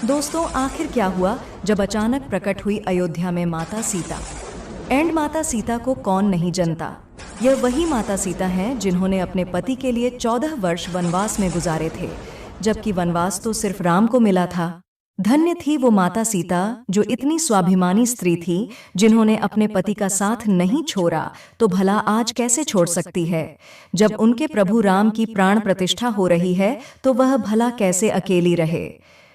दोस्तों, आखिर क्या हुआ जब अचानक प्रकट हुई अयोध्या में माता सीता। एंड माता सीता को कौन नहीं जानता। यह वही माता सीता हैं जिन्होंने अपने पति के लिए 14 वर्ष वनवास में गुजारे थे, जबकि वनवास तो सिर्फ राम को मिला था। धन्य थी वो माता सीता जो इतनी स्वाभिमानी स्त्री थी, जिन्होंने अपने पति का साथ नहीं छोड़ा तो भला आज कैसे छोड़ सकती है। जब उनके प्रभु राम की प्राण प्रतिष्ठा हो रही है तो वह भला कैसे अकेली रहे।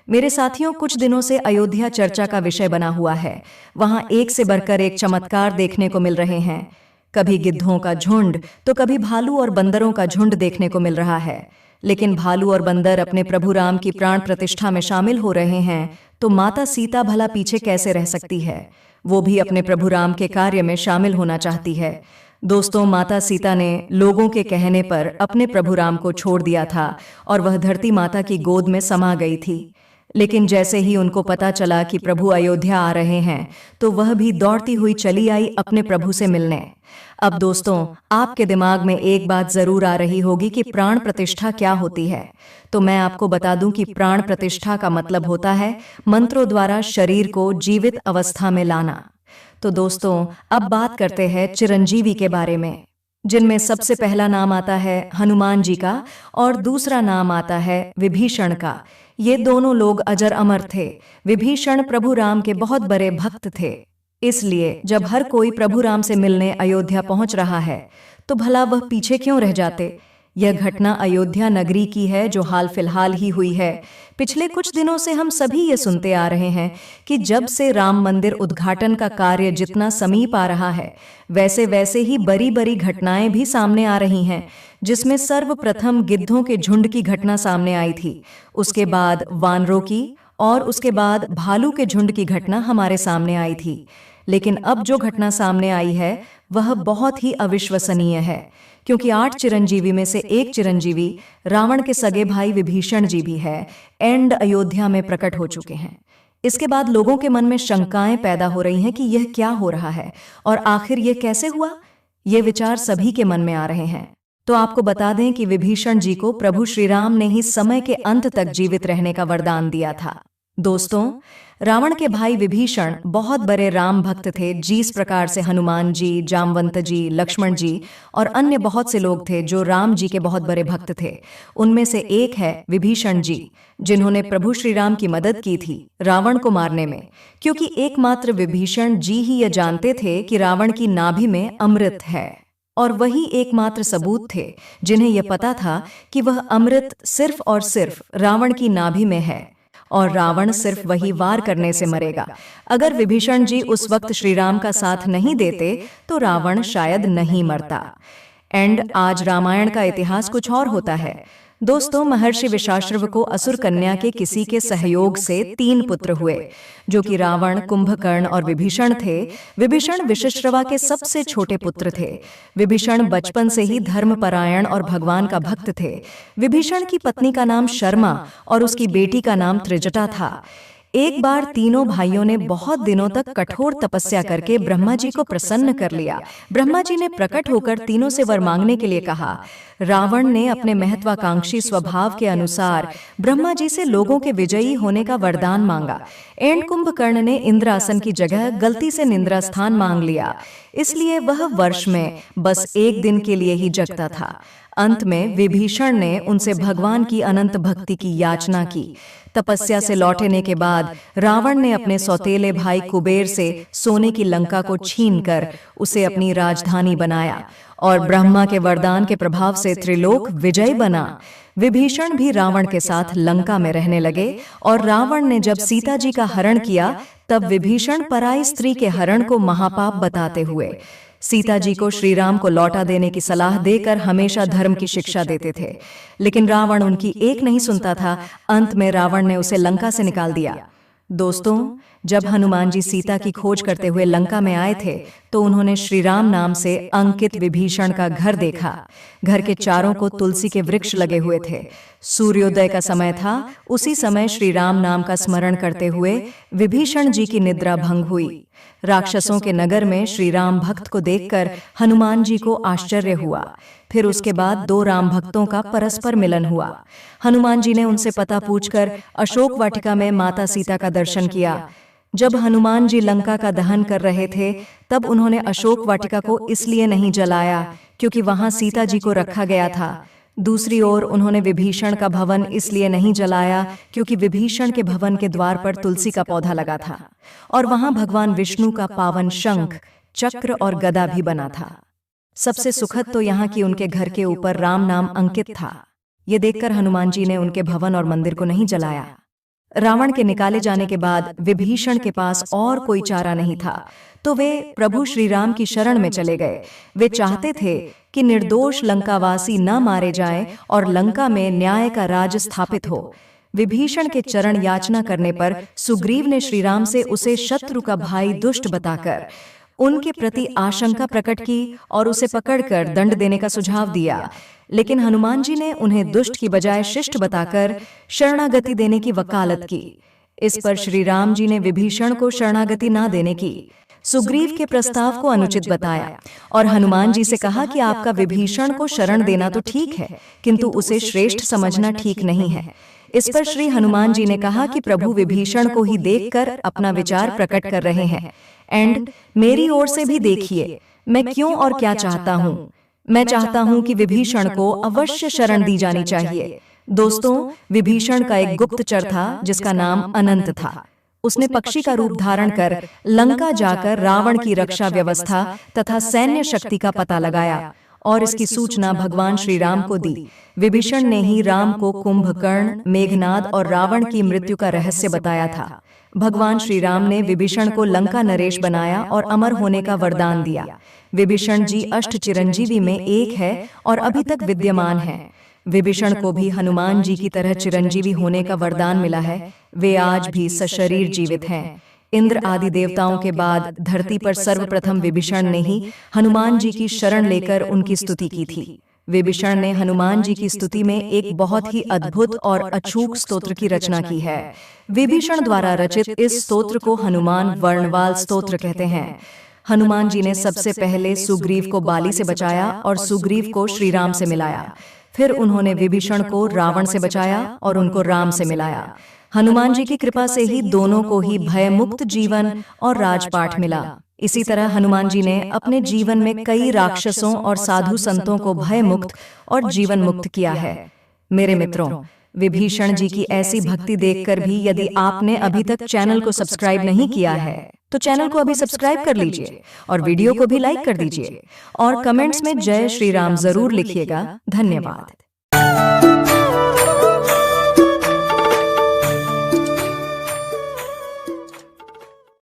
मेरे साथियों, कुछ दिनों से अयोध्या चर्चा का विषय बना हुआ है। वहां एक से बढ़कर एक चमत्कार देखने को मिल रहे हैं। कभी गिद्धों का झुंड तो कभी भालू और बंदरों का झुंड देखने को मिल रहा है। लेकिन भालू और बंदर अपने प्रभु राम की प्राण प्रतिष्ठा में शामिल हो रहे हैं, तो माता सीता भला पीछे कैसे रह सकती है। वो भी अपने प्रभु राम के कार्य में शामिल होना चाहती है। दोस्तों, माता सीता ने लोगों के कहने पर अपने प्रभु राम को छोड़ दिया था और वह धरती माता की गोद में समा गई थी। लेकिन जैसे ही उनको पता चला कि प्रभु अयोध्या आ रहे हैं, तो वह भी दौड़ती हुई चली आई अपने प्रभु से मिलने। अब दोस्तों, आपके दिमाग में एक बात जरूर आ रही होगी कि प्राण प्रतिष्ठा क्या होती है। तो मैं आपको बता दूं कि प्राण प्रतिष्ठा का मतलब होता है मंत्रों द्वारा शरीर को जीवित अवस्था में लाना। तो दोस्तों, अब बात करते हैं चिरंजीवी के बारे में, जिनमें सबसे पहला नाम आता है हनुमान जी का और दूसरा नाम आता है विभीषण का। ये दोनों लोग अजर अमर थे। विभीषण प्रभु राम के बहुत बड़े भक्त थे। इसलिए जब हर कोई प्रभु राम से मिलने अयोध्या पहुंच रहा है, तो भला वह पीछे क्यों रह जाते। यह घटना अयोध्या नगरी की है, जो हाल फिलहाल ही हुई है। पिछले कुछ दिनों से हम सभी ये सुनते आ रहे हैं कि जब से राम मंदिर उद्घाटन का कार्य जितना समीप आ रहा है, वैसे वैसे ही बड़ी बड़ी घटनाएं भी सामने आ रही हैं, जिसमें सर्वप्रथम गिद्धों के झुंड की घटना सामने आई थी। उसके बाद वानरों की और उसके बाद भालू के झुंड की घटना हमारे सामने आई थी। लेकिन अब जो घटना सामने आई है वह बहुत ही अविश्वसनीय है, क्योंकि 8 चिरंजीवी में से एक चिरंजीवी रावण के सगे भाई विभीषण जी भी है एंड अयोध्या में प्रकट हो चुके हैं। इसके बाद लोगों के मन में शंकाएं पैदा हो रही हैं कि यह क्या हो रहा है और आखिर यह कैसे हुआ। ये विचार सभी के मन में आ रहे हैं। तो आपको बता दें कि विभीषण जी को प्रभु श्री राम ने ही समय के अंत तक जीवित रहने का वरदान दिया था। दोस्तों, रावण के भाई विभीषण बहुत बड़े राम भक्त थे, जिस प्रकार से हनुमान जी, जामवंत जी, लक्ष्मण जी और अन्य बहुत से लोग थे जो राम जी के बहुत बड़े भक्त थे। उनमें से एक है विभीषण जी, जिन्होंने प्रभु श्री राम की मदद की थी रावण को मारने में, क्योंकि एकमात्र विभीषण जी ही यह जानते थे कि रावण की नाभि में अमृत है, और वही एकमात्र सबूत थे जिन्हें यह पता था कि वह अमृत सिर्फ और सिर्फ रावण की नाभि में है और रावण सिर्फ वही वार करने से मरेगा। अगर विभीषण जी उस वक्त श्री राम का साथ नहीं देते तो रावण शायद नहीं मरता। एंड आज रामायण का इतिहास कुछ और होता है। दोस्तों, महर्षि विशाश्रव को असुर कन्या के किसी के सहयोग से 3 पुत्र हुए, जो कि रावण, कुंभकर्ण और विभीषण थे। विभीषण विशिश्रवा के सबसे छोटे पुत्र थे। विभीषण बचपन से ही धर्मपरायण और भगवान का भक्त थे। विभीषण की पत्नी का नाम शर्मा और उसकी बेटी का नाम त्रिजटा था। एक बार तीनों भाइयों ने बहुत दिनों तक कठोर तपस्या करके ब्रह्मा जी को प्रसन्न कर लिया। ब्रह्मा जी ने प्रकट होकर तीनों से वर मांगने के लिए कहा। रावण ने अपने महत्वाकांक्षी स्वभाव के अनुसार ब्रह्मा जी से लोगों के विजयी होने का वरदान मांगा। एंड कुंभकर्ण ने इंद्रासन की जगह गलती से निंद्रास्थान मांग लिया, इसलिए वह वर्ष में बस 1 दिन के लिए ही जगता था। अंत में विभीषण ने उनसे भगवान की अनंत भक्ति की याचना की। तपस्या से लौटने के बाद रावण ने अपने सौतेले भाई कुबेर से सोने की लंका को छीनकर उसे अपनी राजधानी बनाया और ब्रह्मा के वरदान के प्रभाव से त्रिलोक विजय बना। विभीषण भी रावण के साथ लंका में रहने लगे और रावण ने जब सीता जी का हरण किया, तब विभीषण पराई स्त्री के हरण को महापाप बताते हुए सीता जी को श्री राम को लौटा देने की सलाह देकर हमेशा धर्म की शिक्षा देते थे। लेकिन रावण उनकी एक नहीं सुनता था। अंत में रावण ने उसे लंका से निकाल दिया। दोस्तों, जब हनुमान जी सीता की खोज करते हुए लंका में आए थे, तो उन्होंने श्री राम नाम से अंकित विभीषण का घर देखा। घर के चारों को तुलसी के वृक्ष लगे हुए थे। सूर्योदय का समय था। उसी समय श्री राम नाम का स्मरण करते हुए विभीषण जी की निद्रा भंग हुई। राक्षसों के नगर में श्री राम भक्त को देखकर हनुमान जी को आश्चर्य हुआ। फिर उसके बाद दो राम भक्तों का परस्पर मिलन हुआ। हनुमान जी ने उनसे पता पूछकर अशोक वाटिका में माता सीता का दर्शन किया। जब हनुमान जी लंका का दहन कर रहे थे, तब उन्होंने अशोक वाटिका को इसलिए नहीं जलाया क्योंकि वहां सीता जी को रखा गया था। दूसरी ओर उन्होंने विभीषण का भवन इसलिए नहीं जलाया क्योंकि विभीषण के भवन के द्वार पर तुलसी का पौधा लगा था और वहां भगवान विष्णु का पावन शंख, चक्र और गदा भी बना था। सबसे सुखद तो यहाँ की उनके घर के ऊपर राम नाम अंकित था। ये देखकर हनुमान जी ने उनके भवन और मंदिर को नहीं जलाया। रावण के निकाले जाने के बाद विभीषण के पास और कोई चारा नहीं था, तो वे प्रभु श्री राम की शरण में चले गए। वे चाहते थे कि निर्दोष लंकावासी न मारे जाएं और लंका में न्याय का राज स्थापित हो। विभीषण के चरण याचना करने पर सुग्रीव ने श्री राम से उसे शत्रु का भाई दुष्ट बताकर उनके प्रति आशंका प्रकट की और उसे पकड़कर दंड देने का सुझाव दिया। लेकिन हनुमान जी ने उन्हें दुष्ट की बजाय शिष्ट बताकर शरणागति देने की वकालत की। इस पर श्री राम जी ने विभीषण को शरणागति न देने की सुग्रीव के प्रस्ताव को अनुचित बताया और हनुमान जी से कहा कि आपका विभीषण को शरण देना तो ठीक है, किंतु उसे श्रेष्ठ समझना ठीक नहीं है। इस पर श्री हनुमान जी ने कहा कि प्रभु विभीषण को ही देखकर अपना विचार प्रकट कर रहे हैं। एंड मेरी ओर से भी देखिए, मैं क्यों और क्या चाहता हूँ। मैं चाहता हूँ कि विभीषण को अवश्य शरण दी जानी चाहिए। दोस्तों, विभीषण का एक गुप्तचर था जिसका नाम अनंत था। उसने पक्षी का रूप धारण कर लंका जाकर रावण की रक्षा व्यवस्था तथा सैन्य शक्ति का पता लगाया और इसकी सूचना भगवान श्री राम को दी। विभीषण ने ही राम को कुंभकर्ण, मेघनाद और रावण की मृत्यु का रहस्य बताया था। भगवान श्री राम ने विभीषण को लंका नरेश बनाया और अमर होने का वरदान दिया। विभीषण जी अष्ट चिरंजीवी में एक है और अभी तक विद्यमान है। विभीषण को भी हनुमान जी की तरह चिरंजीवी होने का वरदान मिला है। वे आज भी सशरीर जीवित हैं। इंद्र आदि देवताओं के बाद धरती पर सर्वप्रथम विभीषण ने ही हनुमान जी की शरण लेकर उनकी स्तुति की थी। विभीषण ने हनुमान जी की स्तुति में एक बहुत ही अद्भुत और अछूत स्तोत्र की रचना की है। विभीषण द्वारा रचित इस स्तोत्र को हनुमान वर्णवाल स्तोत्र कहते हैं। हनुमान जी ने सबसे पहले सुग्रीव को बाली से बचाया और सुग्रीव को श्री राम से मिलाया। फिर उन्होंने विभीषण को रावण से बचाया और उनको राम से मिलाया। हनुमान जी की कृपा से ही दोनों को ही भय मुक्त जीवन और राजपाट मिला। इसी तरह हनुमान जी ने अपने जीवन में कई राक्षसों और साधु संतों को भय मुक्त और जीवन मुक्त किया है। मेरे मित्रों, विभीषण जी की ऐसी भक्ति देखकर भी यदि आपने अभी तक चैनल को सब्सक्राइब नहीं किया है तो चैनल को अभी सब्सक्राइब कर लीजिए और वीडियो को भी लाइक कर दीजिए और कमेंट्स में जय श्री राम जरूर लिखिएगा। धन्यवाद।